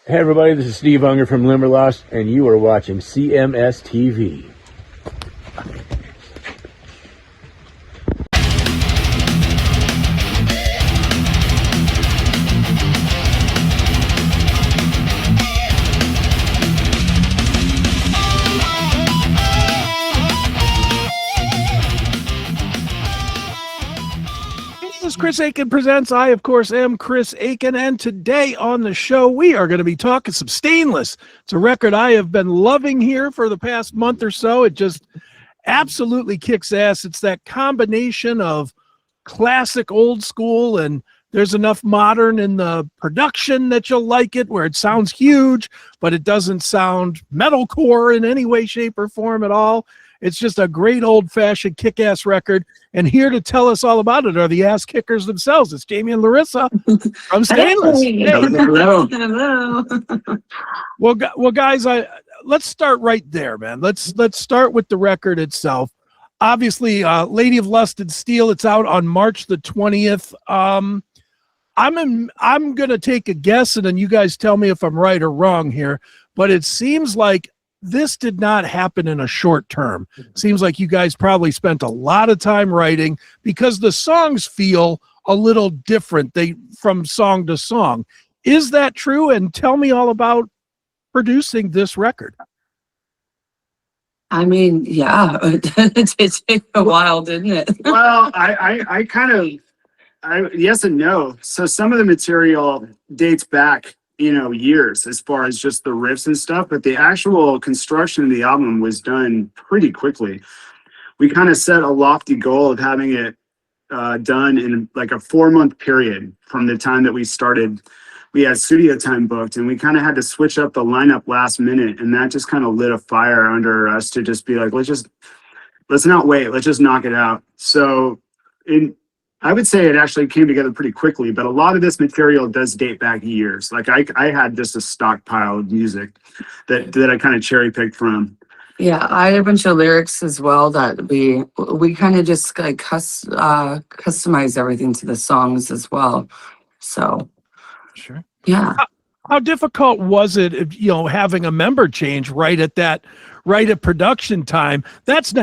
Hey everybody, this is Steve Unger from Limberlost, and you are watching CMS TV. This is Chris Akin Presents. I, of course, am Chris Akin, and today on the show, we are going to be talking some Stainless. It's a record I have been loving here for the past month or so. It just absolutely kicks ass. It's that combination of classic old school, and there's enough modern in the production that you'll like it, where it sounds huge, but it doesn't sound metalcore in any way, shape, or form at all. It's just a great old-fashioned kick-ass record, and here to tell us all about it are the ass kickers themselves. It's Damien and Larissa from Stainless. Hey. Hey. Hello. Hello. Well, guys, let's start right there, man. Let's start with the record itself. Obviously, Lady of Lust and Steel. It's out on March the 20th. I'm gonna take a guess, and then you guys tell me if I'm right or wrong here. But it seems like this did not happen in a short term. Seems like you guys probably spent a lot of time writing, because the songs feel a little different from song to song. Is that true? And tell me all about producing this record. I mean, yeah, it did take a while, didn't it? Well, I kind of, yes and no. So some of the material dates back, years as far as just the riffs and stuff, but the actual construction of the album was done pretty quickly. We kind of set a lofty goal of having it done in like a 4-month period from the time that we started. We had studio time booked, and we kind of had to switch up the lineup last minute, and that just kind of lit a fire under us to just be like, let's not wait, let's just knock it out. So I would say it actually came together pretty quickly, but a lot of this material does date back years. Like I had just a stockpile of music that I kind of cherry picked from. Yeah, I had a bunch of lyrics as well that we kind of just like customize everything to the songs as well. So Sure. yeah. How difficult was it, having a member change right at production time? That's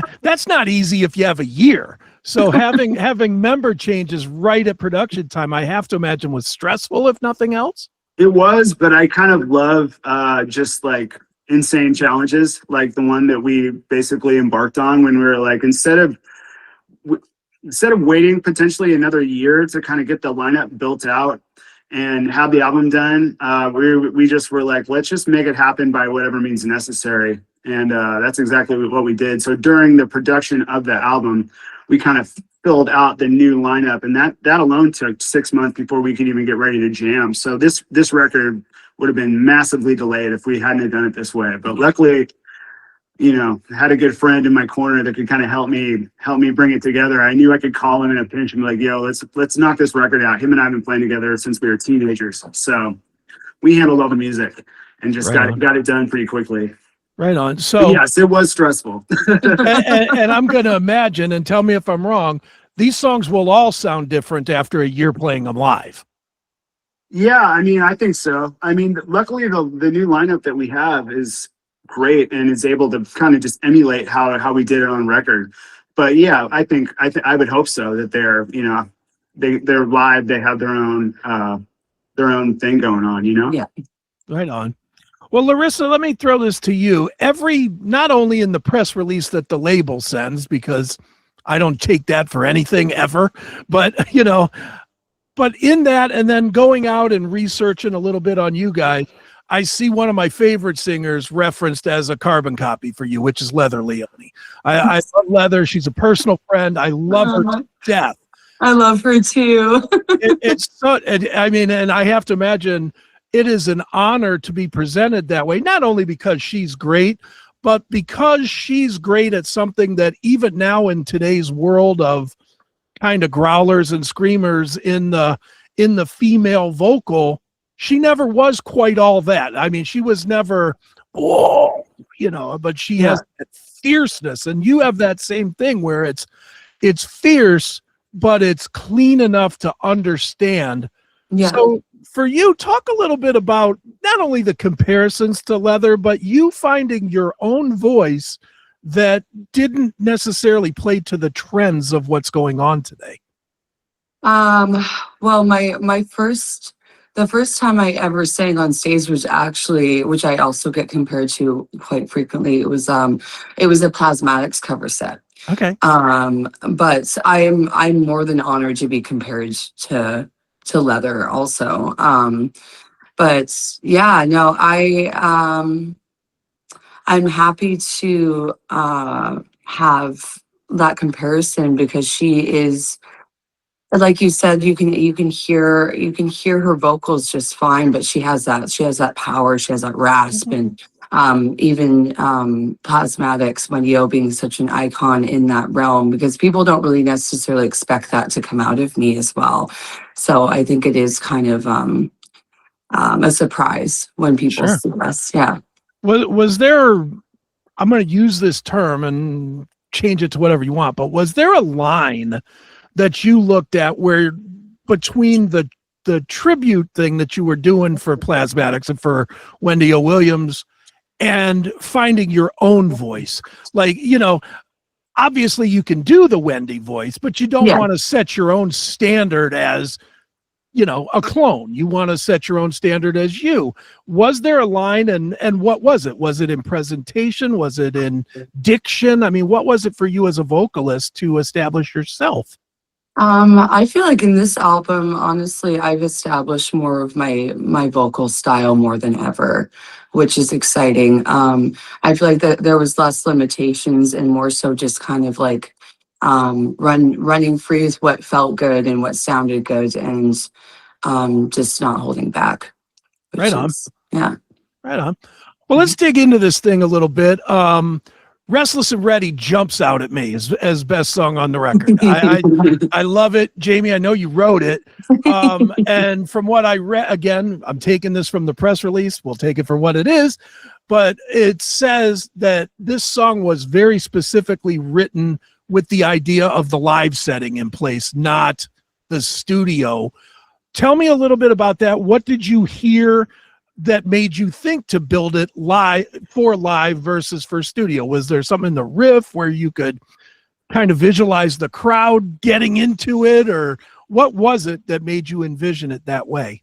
not easy if you have a year. So having member changes right at production time, I have to imagine, was stressful, if nothing else. It was, but I kind of love just like insane challenges, like the one that we basically embarked on when we were like, instead of waiting potentially another year to kind of get the lineup built out and have the album done, we just were like, let's just make it happen by whatever means necessary. And that's exactly what we did. So during the production of the album, we kind of filled out the new lineup, and that alone took 6 months before we could even get ready to jam. So this record would have been massively delayed if we hadn't done it this way. But luckily, had a good friend in my corner that could kind of help me bring it together. I knew I could call him in a pinch and be like, yo, let's knock this record out. Him and I have been playing together since we were teenagers. So we handled all the music and just got it done pretty quickly. Right on. So but yes, it was stressful. and I'm going to imagine, and tell me if I'm wrong, these songs will all sound different after a year playing them live. Yeah, I mean, I think so. I mean, luckily the new lineup that we have is great and is able to kind of just emulate how we did it on record. But yeah, I would hope so, that they're they're live, they have their own thing going on, Yeah. Right on. Well, Larissa, let me throw this to you. Not only in the press release that the label sends, because I don't take that for anything ever, but but in that, and then going out and researching a little bit on you guys, I see one of my favorite singers referenced as a carbon copy for you, which is Leone. I love Leather. She's a personal friend. I love her to death. I love her too. It's so, I mean, and I have to imagine it is an honor to be presented that way, not only because she's great, but because she's great at something that even now in today's world of kind of growlers and screamers in the female vocal, she never was quite all that. I mean, she was never, but she has that fierceness, and you have that same thing where it's fierce, but it's clean enough to understand. Yeah. So for you, talk a little bit about not only the comparisons to leather, but you finding your own voice that didn't necessarily play to the trends of what's going on today. Well, the first time I ever sang on stage was actually, which I also get compared to quite frequently. It was a Plasmatics cover set. Okay. But I'm more than honored to be compared to leather also. But yeah, no, I'm happy to have that comparison because she is, like you said, you can hear her vocals just fine, but she has that power, she has that rasp, and even Plasmatics, Yo being such an icon in that realm, because people don't really necessarily expect that to come out of me as well. So I think it is kind of a surprise when people Sure. see us. Yeah. Was there, I'm going to use this term and change it to whatever you want, but was there a line that you looked at where between the tribute thing that you were doing for Plasmatics and for Wendy O. Williams and finding your own voice? Like, you know, obviously you can do the Wendy voice, but you don't want to set your own standard as, you know, a clone. You want to set your own standard as you. Was there a line, and what was it? Was it in presentation? Was it in diction? I mean, what was it for you as a vocalist to establish yourself? I feel like in this album, honestly, I've established more of my vocal style more than ever, which is exciting. I feel like that there was less limitations and more so just kind of like running free with what felt good and what sounded good, and just not holding back. Right on. Yeah. Right on. Well, let's dig into this thing a little bit. Restless and Ready jumps out at me as best song on the record. I love it. Jamie, I know you wrote it. And from what I read, again, I'm taking this from the press release. We'll take it for what it is. But it says that this song was very specifically written with the idea of the live setting in place, not the studio. Tell me a little bit about that. What did you hear that made you think to build it live versus for studio? Was there something in the riff where you could kind of visualize the crowd getting into it, or what was it that made you envision it that way?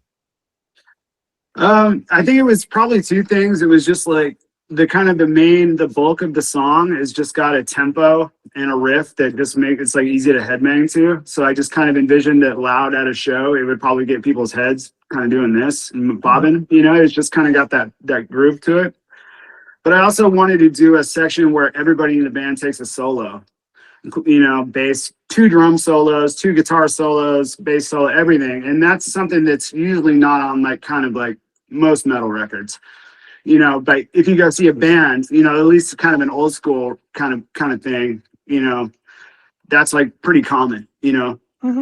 I think it was probably two things. It was just like the bulk of the song is just got a tempo and a riff that just it's like easy to headbang to. So I just kind of envisioned it loud at a show. It would probably get people's heads kind of doing this and bobbing, you know. It's just kind of got that groove to it. But I also wanted to do a section where everybody in the band takes a solo, you know, bass, 2 drum solos, 2 guitar solos, bass solo, everything. And that's something that's usually not on like kind of like most metal records, you know. But if you go see a band, you know, at least kind of an old school kind of thing, you know, that's like pretty common, you know.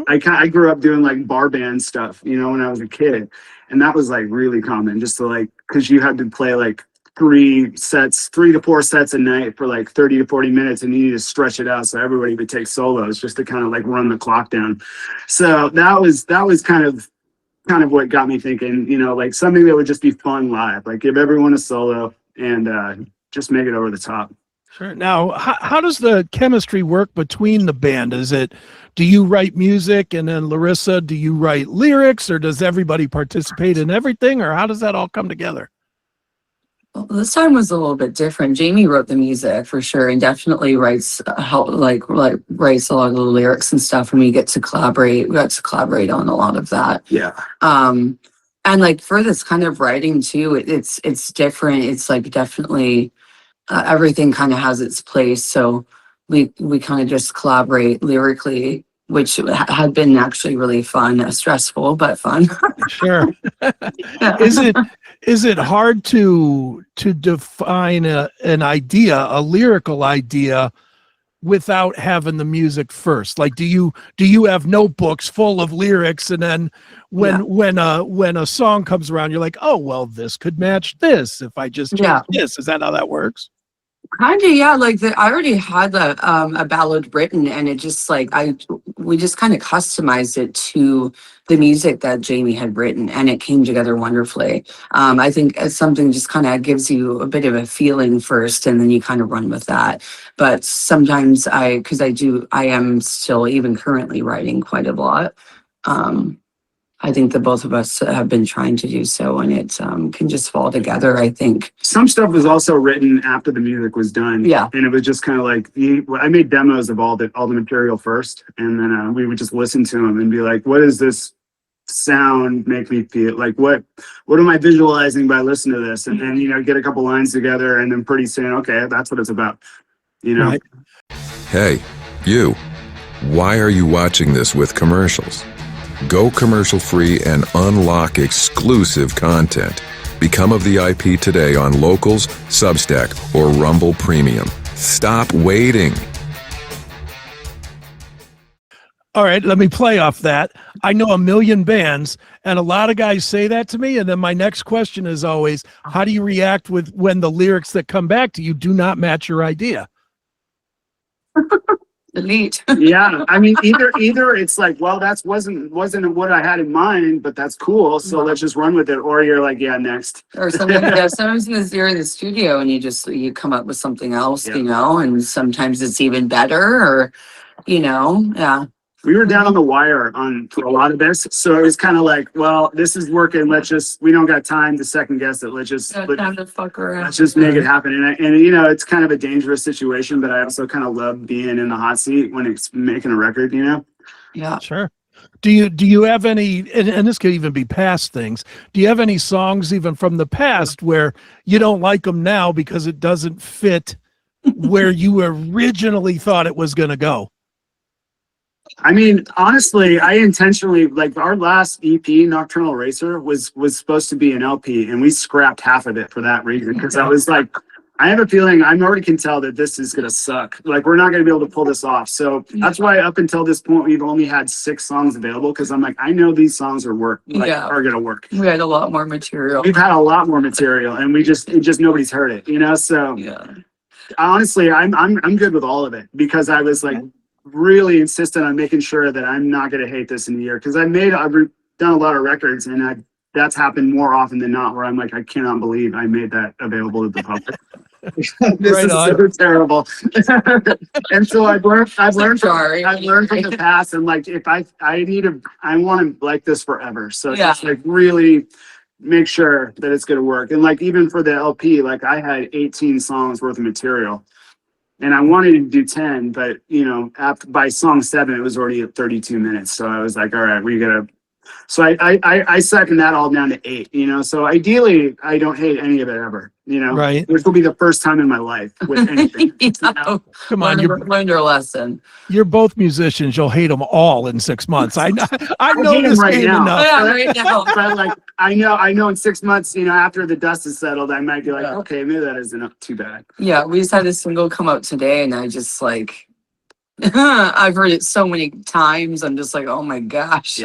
I grew up doing like bar band stuff, you know, when I was a kid, and that was like really common, just to like, because you had to play like 3 to 4 sets a night for like 30 to 40 minutes, and you need to stretch it out so everybody would take solos just to kind of like run the clock down. So that was kind of what got me thinking, you know, like something that would just be fun live, like give everyone a solo and just make it over the top. Sure. Now, how does the chemistry work between the band? Do you write music, and then Larissa, do you write lyrics, or does everybody participate in everything, or how does that all come together? Well, this time was a little bit different. Jamie wrote the music for sure, and definitely writes writes a lot of the lyrics and stuff. And we got to collaborate on a lot of that. Yeah. And like for this kind of writing too, it's different. It's like definitely everything kind of has its place. So we kind of just collaborate lyrically, which had been actually really fun, stressful but fun. Sure. Is it hard to define an idea, a lyrical idea, without having the music first? Like, do you have notebooks full of lyrics, and then when a song comes around, you're like, oh well, this could match this if I just change this? Is that how that works? Kind of, yeah. Like I already had a ballad written, and it just like we just kind of customized it to the music that Jamie had written, and it came together wonderfully. I think it's something just kind of gives you a bit of a feeling first, and then you kind of run with that. But sometimes because I am still even currently writing quite a lot. I think that both of us have been trying to do so, and it can just fall together, I think. Some stuff was also written after the music was done. Yeah. And it was just kind of like, I made demos of all the material first. And then we would just listen to them and be like, what does this sound make me feel? Like, what am I visualizing by listening to this? And then, get a couple lines together, and then pretty soon, okay, that's what it's about, Right. Hey, you. Why are you watching this with commercials? Go commercial-free and unlock exclusive content. Become a VIP today on Locals, Substack, or Rumble Premium. Stop waiting. All right, let me play off that. I know a million bands, and a lot of guys say that to me. And then my next question is always, how do you react when the lyrics that come back to you do not match your idea? Neat. Yeah, I mean, either it's like, well, that wasn't what I had in mind, but that's cool, so let's just run with it. Or you're like, yeah, next. Or sometimes you're in the studio and you come up with something else, Yeah. and sometimes it's even better, or yeah. We were down on the wire for a lot of this, so it was kind of like, well, this is working. We don't got time to second guess it. Let's just Time to fuck around. let's just make it happen. And it's kind of a dangerous situation, but I also kind of love being in the hot seat when it's making a record. Yeah. Sure. Do you have any, and this could even be past things, do you have any songs even from the past where you don't like them now because it doesn't fit where you originally thought it was going to go? I mean, honestly, I intentionally, like, our last EP, Nocturnal Racer, was supposed to be an LP, and we scrapped half of it for that reason, because I was like, I have a feeling I already can tell that this is gonna suck. Like, we're not gonna be able to pull this off. So that's why up until this point we've only had 6 songs available, because I'm like, I know these songs are gonna work. We had a lot more material. We've had a lot more material, and nobody's heard it. So Yeah. honestly, I'm good with all of it, because I was like really insistent on making sure that I'm not going to hate this in a year, because I've done a lot of records, and that's happened more often than not, where I'm like, I cannot believe I made that available to the public. This is so terrible. And so I've learned from the past, and like, if I want to like this forever, so just like really make sure that it's going to work. And like, even for the LP, like, I had 18 songs worth of material, and I wanted to do 10, but by song 7, it was already at 32 minutes. So I was like, all right, we gotta. So I second that all down to 8. So ideally, I don't hate any of it ever. Right. Which will be the first time in my life with anything. Come on, learned your lesson. You're both musicians. You'll hate them all in 6 months. I know hate this right game now. enough. Yeah, right now. But like, I know in 6 months, after the dust is settled, I might be like, okay, maybe that isn't too bad. Yeah, we just had a single come out today, and I just like, I've heard it so many times. I'm just like, oh my gosh.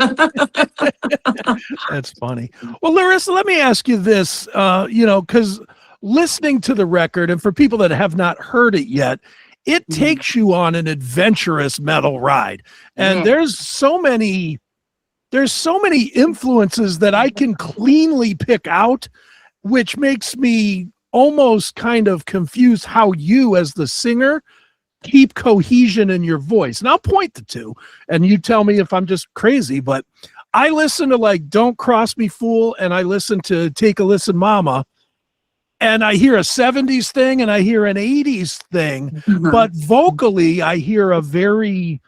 That's funny. Well, Larissa, let me ask you this, because listening to the record, and for people that have not heard it yet, it takes you on an adventurous metal ride. And there's so many influences that I can cleanly pick out, which makes me almost kind of confuse how you, as the singer, keep cohesion in your voice. And I'll point the two, and you tell me if I'm just crazy, but I listen to like Don't Cross Me Fool, and I listen to Take a Listen Mama, and I hear a 70s thing and I hear an 80s thing, but vocally I hear a very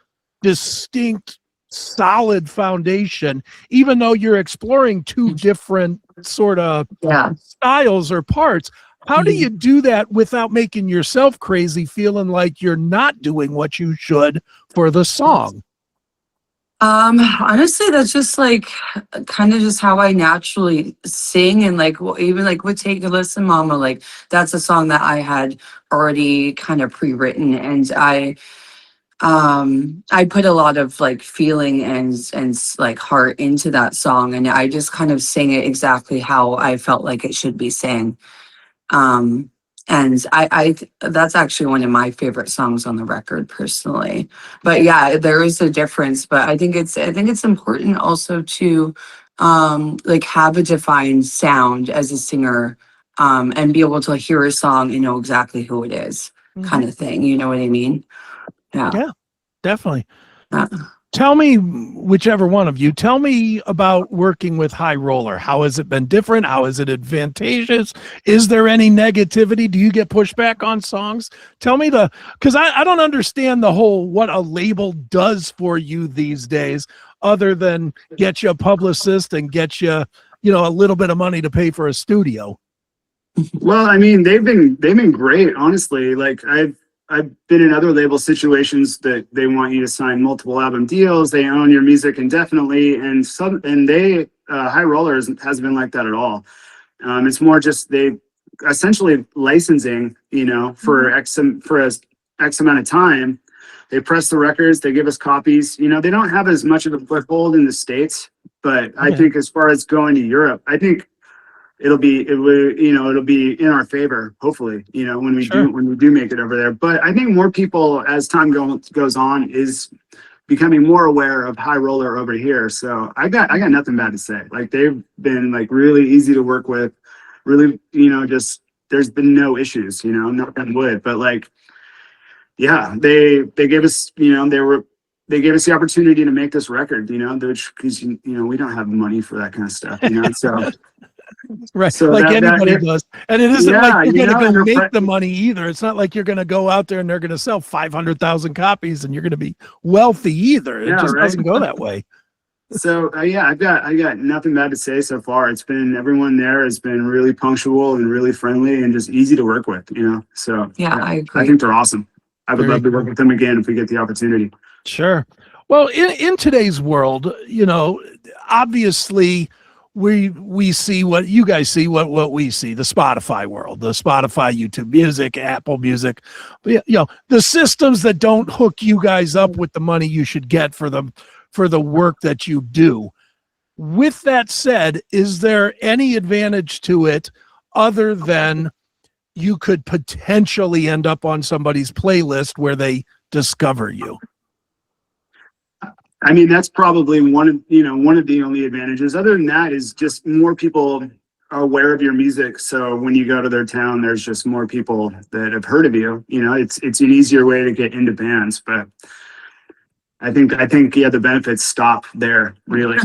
distinct, solid foundation, even though you're exploring 2 different sort of styles or parts. How do you do that without making yourself crazy, feeling like you're not doing what you should for the song? Honestly, that's just like kind of just how I naturally sing, and like even like with Take a Listen Mama, like that's a song that I had already kind of pre-written, and I put a lot of like feeling and like heart into that song, and I just kind of sang it exactly how I felt like it should be sang. And that's actually one of my favorite songs on the record personally. But yeah, there is a difference. But I think it's important also to like have a defined sound as a singer, and be able to hear a song and know exactly who it is, kind of thing. You know what I mean? Yeah. Yeah, definitely. Yeah. Tell me, whichever one of you, tell me about working with High Roller. How has it been different? How is it advantageous? Is there any negativity? Do you get pushback on songs? Tell me because I don't understand the whole what a label does for you these days, other than get you a publicist and get you, a little bit of money to pay for a studio. Well, I mean, they've been great, honestly. Like I've been in other label situations that they want you to sign multiple album deals. They own your music indefinitely, and they High Rollers hasn't been like that at all. It's more just they essentially licensing, for X amount of time. They press the records, they give us copies. They don't have as much of a foothold in the States, but I think as far as going to Europe, I think it'll be in our favor, hopefully, when we do make it over there. But I think more people, as time goes on, is becoming more aware of High Roller over here. So I got nothing bad to say. Like, they've been like really easy to work with, really, just there's been no issues, knock on wood. But like, yeah, they gave us, they gave us the opportunity to make this record, which, because we don't have money for that kind of stuff, so. Right, So like anybody does. And it isn't like you're going to go make the money either. It's not like you're going to go out there and they're going to sell 500,000 copies and you're going to be wealthy either. It just doesn't go that way. So I got nothing bad to say so far. Everyone there has been really punctual and really friendly and just easy to work with, So Yeah, I agree. I think they're awesome. I would love to work with them again if we get the opportunity. Sure. Well, in today's world, obviously we see what you guys see, what we see, the Spotify world, the Spotify, YouTube Music, Apple Music, but the systems that don't hook you guys up with the money you should get for the work that you do. With that said, is there any advantage to it other than you could potentially end up on somebody's playlist where they discover you? I mean, that's probably one of the only advantages. Other than that is just more people are aware of your music. So when you go to their town, there's just more people that have heard of you. It's an easier way to get into bands, but I think the benefits stop there, really.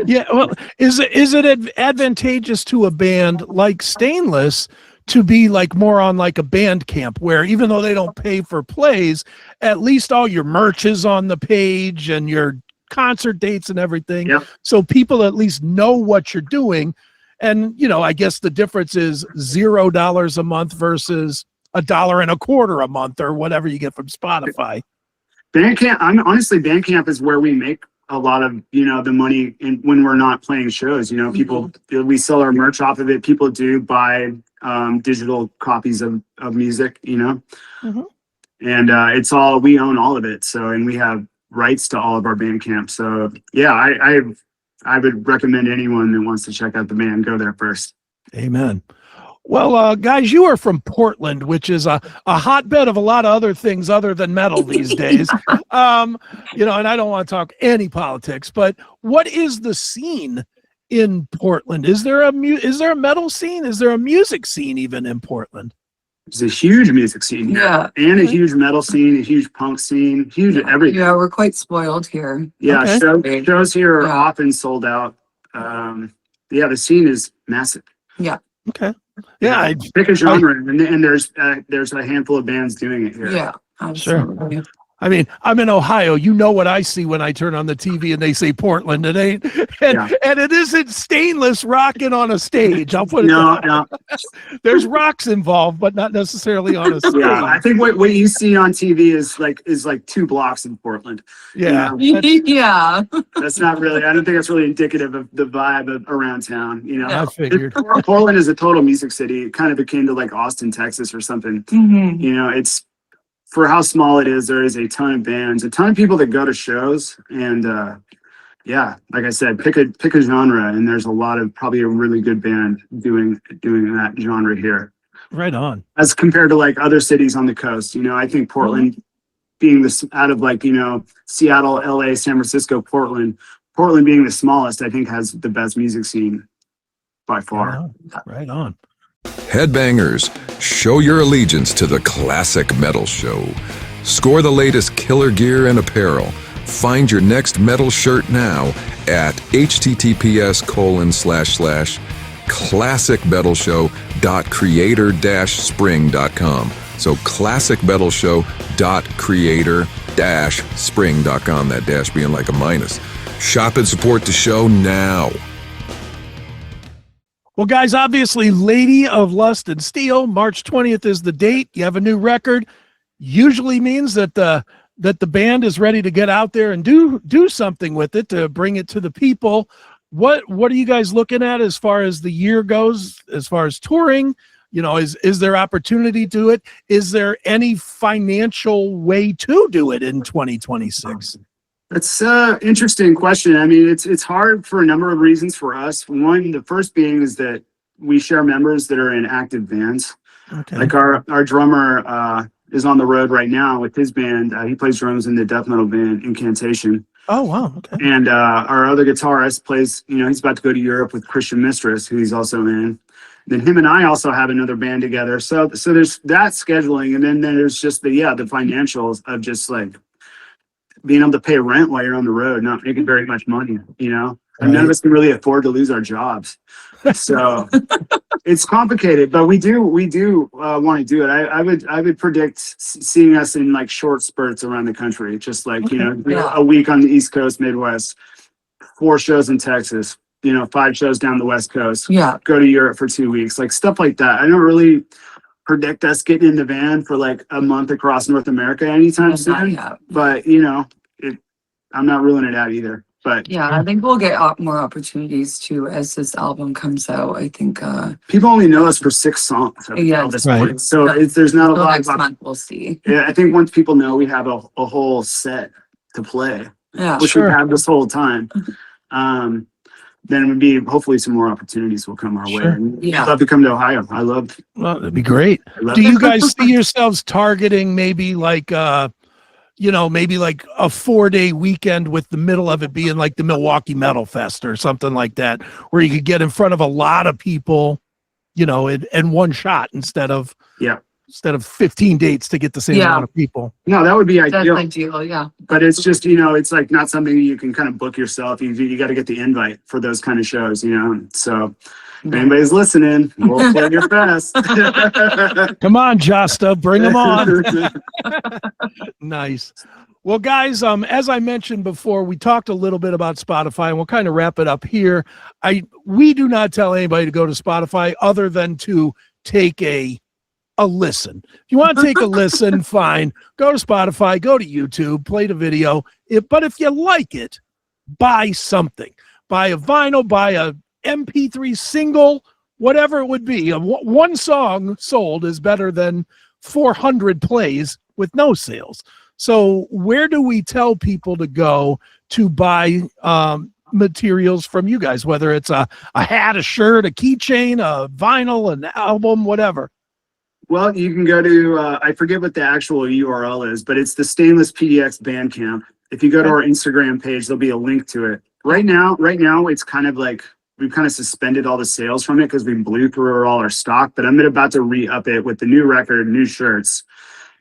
Yeah. Well, is it advantageous to a band like Stainless to be like more on like a band camp where even though they don't pay for plays, at least all your merch is on the page and your concert dates and everything. Yep. So people at least know what you're doing. And, I guess the difference is $0 a month versus $1.25 a month or whatever you get from Spotify. Bandcamp, Bandcamp is where we make a lot of, the money when we're not playing shows. People, we sell our merch off of it. People do buy digital copies of music, and it's all, we own all of it. So, and we have rights to all of our Bandcamp. So yeah, I would recommend anyone that wants to check out the band, go there first. Amen. Well, guys, you are from Portland, which is a hotbed of a lot of other things other than metal these days. And I don't want to talk any politics, but what is the scene in Portland? Is there a metal scene? Is there a music scene even in Portland? There's a huge music scene here, and a huge metal scene, a huge punk scene, huge everything. Yeah, we're quite spoiled here. Yeah, shows here are often sold out. The scene is massive. Yeah. Okay. Yeah, pick a genre, and there's a handful of bands doing it here. Yeah, absolutely. Sure. I mean, I'm in Ohio. You know what I see when I turn on the TV and they say Portland. It ain't, and it isn't Stainless rocking on a stage. I'll put it. No. There's rocks involved, but not necessarily on a stage. Yeah, I think what you see on TV is like 2 blocks in Portland. Yeah, yeah. That's not really. I don't think that's really indicative of the vibe around town. I figured Portland is a total music city, kind of akin to like Austin, Texas, or something. Mm-hmm. It's. For how small it is, there is a ton of bands, a ton of people that go to shows, and like I said, pick a genre, and there's probably a really good band doing that genre here. Right on. as compared to like other cities on the coast. You know, I think Portland being this out of like, you know, Seattle, LA, San Francisco, Portland being the smallest, I think has the best music scene by far. Right on. Headbangers, show your allegiance to the Classic Metal Show. Score the latest killer gear and apparel. Find your next metal shirt now at https://classicmetalshow.creator-spring.com. So classicmetalshow.creator-spring.com, that dash being like a minus. Shop and support the show now. Well, guys, obviously, Lady of Lust and Steel, March 20th is the date. You have a new record. Usually means that the band is ready to get out there and do something with it to bring it to the people. What are you guys looking at as far as the year goes, as far as touring? You know, is there opportunity to do it? Is there any financial way to do it in 2026? That's an interesting question. I mean, it's hard for a number of reasons for us. One, the first being is that we share members that are in active bands. Okay. Like our drummer is on the road right now with his band. He plays drums in the death metal band Incantation. Oh, wow. Okay. And our other guitarist plays, you know, he's about to go to Europe with Christian Mistress, who he's also in. Then him and I also have another band together. So there's that scheduling. And then there's just the financials of just like being able to pay rent while you're on the road, not making very much money, you know? And none of us can really afford to lose our jobs. So it's complicated, but we do want to do it. I would predict seeing us in like short spurts around the country, just like, you know, a week on the East Coast, Midwest, 4 shows in Texas, you know, 5 shows down the West Coast, go to Europe for 2 weeks, like stuff like that. I don't really predict us getting in the van for like a month across North America anytime soon, but you know, I'm not ruling it out either. But I think we'll get more opportunities too as this album comes out. I think people only know us for 6 songs at this point, so there's not a lot. Next month we'll see. Yeah, I think once people know we have a whole set to play, which we've had this whole time, then it would be hopefully some more opportunities will come our way. And I'd love to come to Ohio. Well, that'd be great. Do you guys see yourselves targeting maybe like maybe like a 4-day weekend with the middle of it being like the Milwaukee Metal Fest or something like that, where you could get in front of a lot of people, you know, in one shot instead of 15 dates to get the same amount of people? No, that would be ideal. That's ideal, But it's just, you know, it's like not something you can kind of book yourself. You got to get the invite for those kind of shows, you know. So if anybody's listening, we'll play your best. Come on, Josta, bring them on. Nice. Well, guys, as I mentioned before, we talked a little bit about Spotify, and we'll kind of wrap it up here. We do not tell anybody to go to Spotify other than to take a listen. If you want to take a listen, fine. Go to Spotify, go to YouTube, play the video. But if you like it, buy something. Buy a vinyl, buy a MP3 single, whatever it would be. One song sold is better than 400 plays with no sales. So where do we tell people to go to buy materials from you guys, whether it's a hat, a shirt, a keychain, a vinyl, an album, whatever? Well, you can go to, I forget what the actual URL is, but it's the Stainless PDX Bandcamp. If you go to our Instagram page, there'll be a link to it. Right now, it's kind of like, we've kind of suspended all the sales from it because we blew through all our stock, but I'm about to re-up it with the new record, new shirts,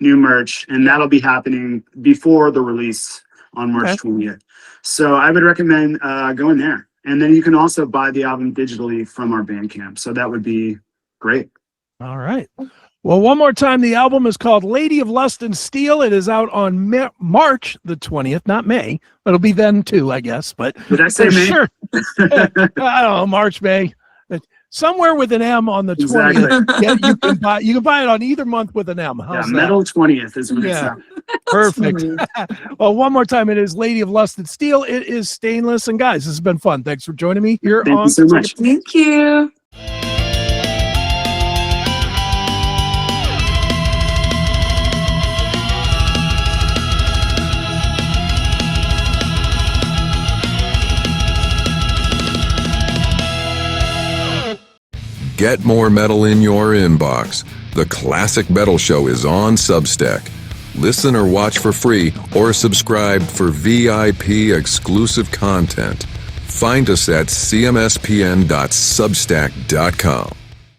new merch, and that'll be happening before the release on March 20th. So I would recommend going there. And then you can also buy the album digitally from our Bandcamp. So that would be great. All right. Well, one more time, the album is called Lady of Lust and Steel. It is out on March the 20th, not May. It'll be then too, I guess. But did I say May? Sure. I don't know, March, May. Somewhere with an M on the 20th. Yeah, you can buy it on either month with an M. How's that? Metal 20th is what it's perfect. Well, one more time, it is Lady of Lust and Steel. It is Stainless. And guys, this has been fun. Thanks for joining me here Thank you so much. Thank you. Get more metal in your inbox. The Classic Metal Show is on Substack. Listen or watch for free or subscribe for VIP exclusive content. Find us at cmspn.substack.com.